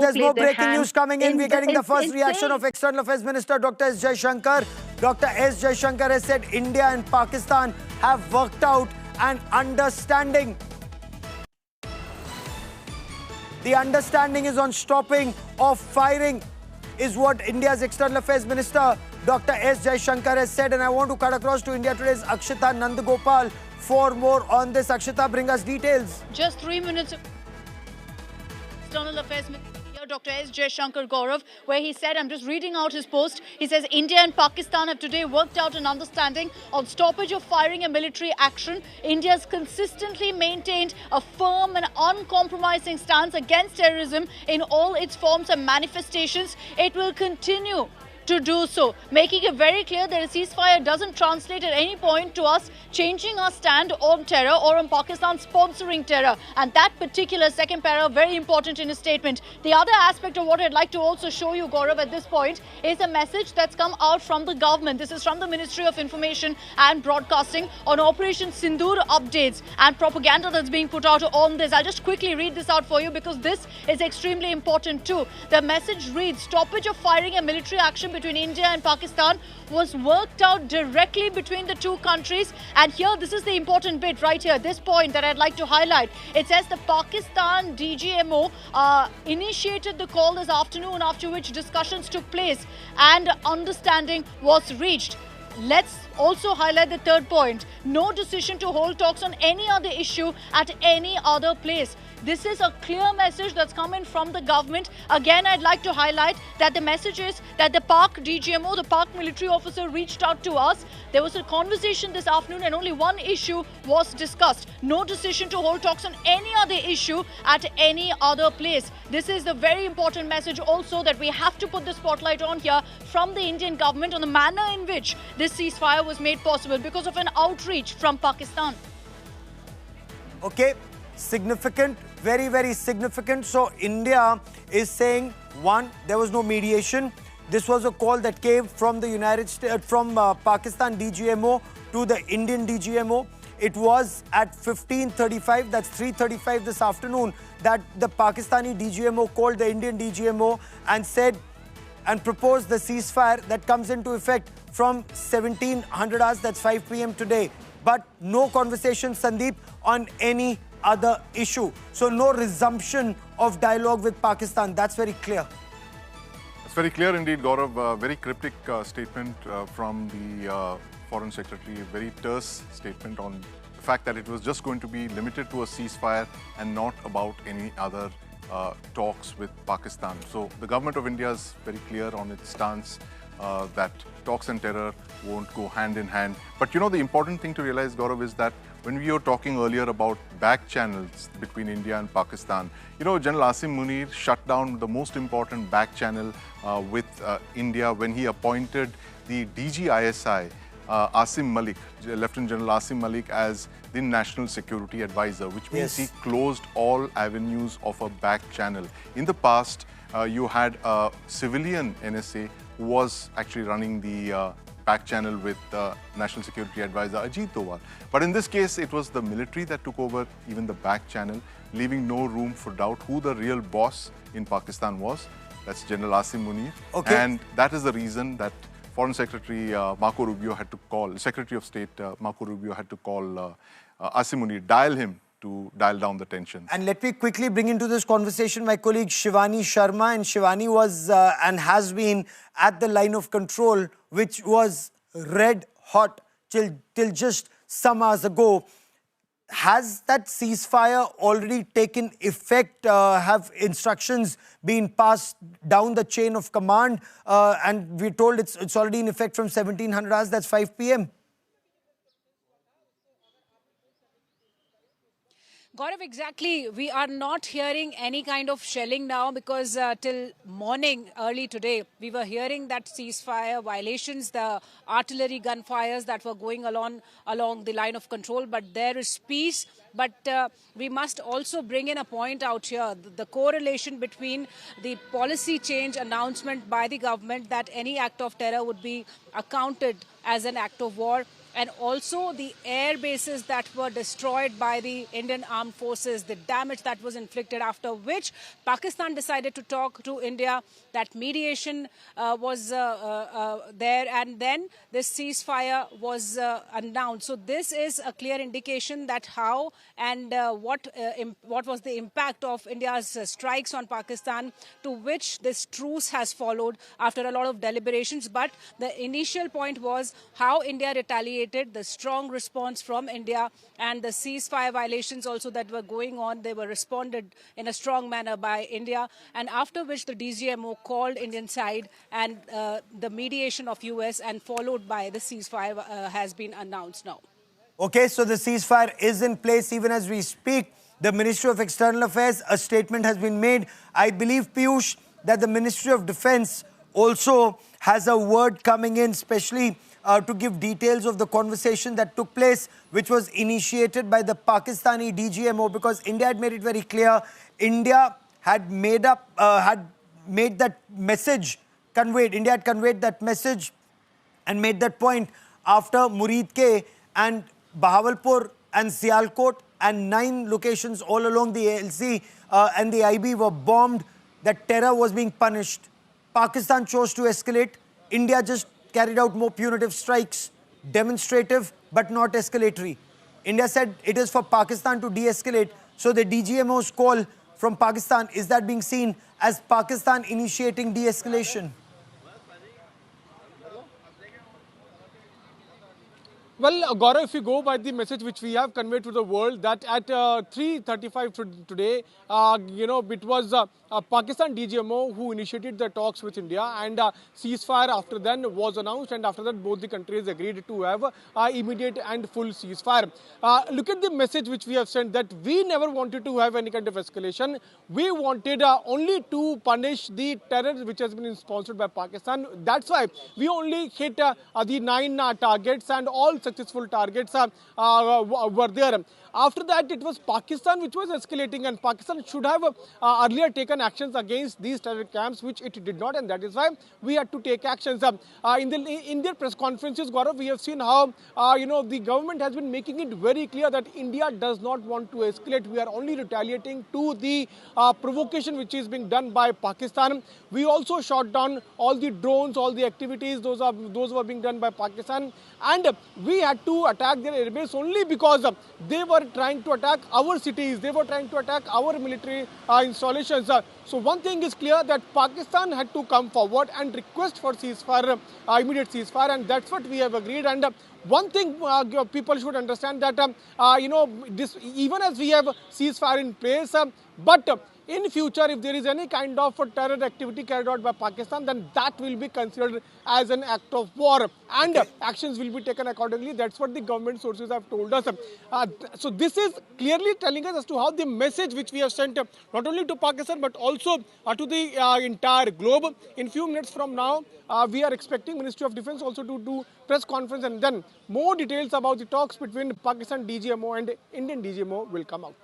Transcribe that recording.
there's more breaking hand news coming in. We're getting the first reaction insane. of External Affairs Minister Dr. S. Jaishankar. Dr. S. Jaishankar has said India and Pakistan have worked out an understanding. The understanding is on stopping of firing, is what India's External Affairs Minister Dr. S. Jaishankar has said. And I want to cut across to India Today's Akshita Nandagopal for more on this. Akshita, bring us details. Just 3 minutes. External Affairs Minister Dr. S. Jaishankar Gaurav, where he said, I'm just reading out his post, he says India and Pakistan have today worked out an understanding on stoppage of firing and military action. India has consistently maintained a firm and uncompromising stance against terrorism in all its forms and manifestations. It will continue to do so, making it very clear that a ceasefire doesn't translate at any point to us changing our stand on terror or on Pakistan sponsoring terror. And that particular second para, very important in his statement. The other aspect of what I'd like to also show you, Gaurav, at this point is a message that's come out from the government. This is from the Ministry of Information and Broadcasting on Operation Sindoor updates and propaganda that's being put out on this. I'll just quickly read this out for you because this is extremely important too. The message reads, stoppage of firing and military action between India and Pakistan was worked out directly between the two countries. And here, this is the important bit right here, this point that I'd like to highlight. It says the Pakistan DGMO initiated the call this afternoon, after which discussions took place and understanding was reached. Let's also highlight the third point. No decision to hold talks on any other issue at any other place. This is a clear message that's coming from the government. Again, I'd like to highlight that the message is that the Pak DGMO, the Pak military officer, reached out to us. There was a conversation this afternoon and only one issue was discussed. No decision to hold talks on any other issue at any other place. This is the very important message also that we have to put the spotlight on here from the Indian government on the manner in which this ceasefire was made possible because of an outreach from Pakistan. Okay, significant, very, very significant. So India is saying, one, there was no mediation. This was a call that came from the United States, from Pakistan DGMO to the Indian DGMO. It was at 15:35, that's 3:35 this afternoon, that the Pakistani DGMO called the Indian DGMO and said and proposed the ceasefire that comes into effect from 1700 hours, that's 5 p.m. today. But no conversation, Sandeep, on any other issue. So no resumption of dialogue with Pakistan. That's very clear. It's very clear indeed, Gaurav. Very cryptic statement from the Foreign Secretary. A very terse statement on the fact that it was just going to be limited to a ceasefire and not about any other talks with Pakistan. So the government of India is very clear on its stance that talks and terror won't go hand in hand. But you know, the important thing to realize, Gaurav, is that when we were talking earlier about back channels between India and Pakistan, you know, General Asim Munir shut down the most important back channel with India when he appointed the DGISI, Asim Malik, Lieutenant General Asim Malik, as the National Security Advisor, which means he closed all avenues of a back channel. In the past, you had a civilian NSA who was actually running the back channel with National Security Advisor Ajit Doval. But in this case, it was the military that took over even the back channel, leaving no room for doubt who the real boss in Pakistan was. That's General Asim Munir. Okay. And that is the reason that Foreign Secretary Marco Rubio had to call, Secretary of State Marco Rubio had to call Asim Munir, dial him to dial down the tensions. And let me quickly bring into this conversation my colleague Shivani Sharma. And Shivani was and has been at the line of control, which was red hot till just some hours ago. Has that ceasefire already taken effect? Have instructions been passed down the chain of command? And we're told it's already in effect from 1700 hours, that's 5 p.m. Gaurav, exactly. We are not hearing any kind of shelling now because till morning, early today, we were hearing that ceasefire violations, the artillery gunfires that were going along the line of control. But there is peace. But we must also bring in a point out here, the correlation between the policy change announcement by the government that any act of terror would be accounted as an act of war, and also the air bases that were destroyed by the Indian armed forces, the damage that was inflicted, after which Pakistan decided to talk to India. That mediation was there, and then this ceasefire was announced. So this is a clear indication that how and what was the impact of India's strikes on Pakistan, to which this truce has followed after a lot of deliberations. But the initial point was how India retaliated, the strong response from India, and the ceasefire violations also that were going on. They were responded in a strong manner by India, and after which the DGMO called Indian side, and the mediation of US, and followed by the ceasefire has been announced now. Okay, so the ceasefire is in place even as we speak. The Ministry of External Affairs, a statement has been made. I believe, Piyush, that the Ministry of Defense also has a word coming in, especially to give details of the conversation that took place, which was initiated by the Pakistani DGMO, because India had made it very clear. India had made that message conveyed. India had conveyed that message and made that point after Murid Ke and Bahawalpur and Sialkot and 9 locations all along the ALC and the IB were bombed. That terror was being punished. Pakistan chose to escalate. India just carried out more punitive strikes, demonstrative but not escalatory. India said it is for Pakistan to de-escalate. So the DGMO's call from Pakistan, is that being seen as Pakistan initiating de-escalation? Well, Gaurav, if you go by the message which we have conveyed to the world, that at 3:35 today, it was Pakistan DGMO who initiated the talks with India, and ceasefire after then was announced, and after that both the countries agreed to have immediate and full ceasefire. Look at the message which we have sent, that we never wanted to have any kind of escalation. We wanted only to punish the terror which has been sponsored by Pakistan. That's why we only hit the 9 targets, and all successful targets were there. After that, it was Pakistan which was escalating, and Pakistan should have earlier taken actions against these terror camps, which it did not, and that is why we had to take actions. In their press conferences, Gaurav, we have seen how the government has been making it very clear that India does not want to escalate. We are only retaliating to the provocation which is being done by Pakistan. We also shot down all the drones, all the activities, those were being done by Pakistan, and we had to attack their airbase only because they were trying to attack our cities, they were trying to attack our military installations. So one thing is clear, that Pakistan had to come forward and request for ceasefire, immediate ceasefire, and that's what we have agreed. And one thing people should understand, that this, even as we have ceasefire in place, but in future, if there is any kind of terror activity carried out by Pakistan, then that will be considered as an act of war, and actions will be taken accordingly. That's what the government sources have told us. So this is clearly telling us as to how the message which we have sent not only to Pakistan but also to the entire globe. In few minutes from now, we are expecting Ministry of Defense also to do press conference, and then more details about the talks between Pakistan DGMO and Indian DGMO will come out.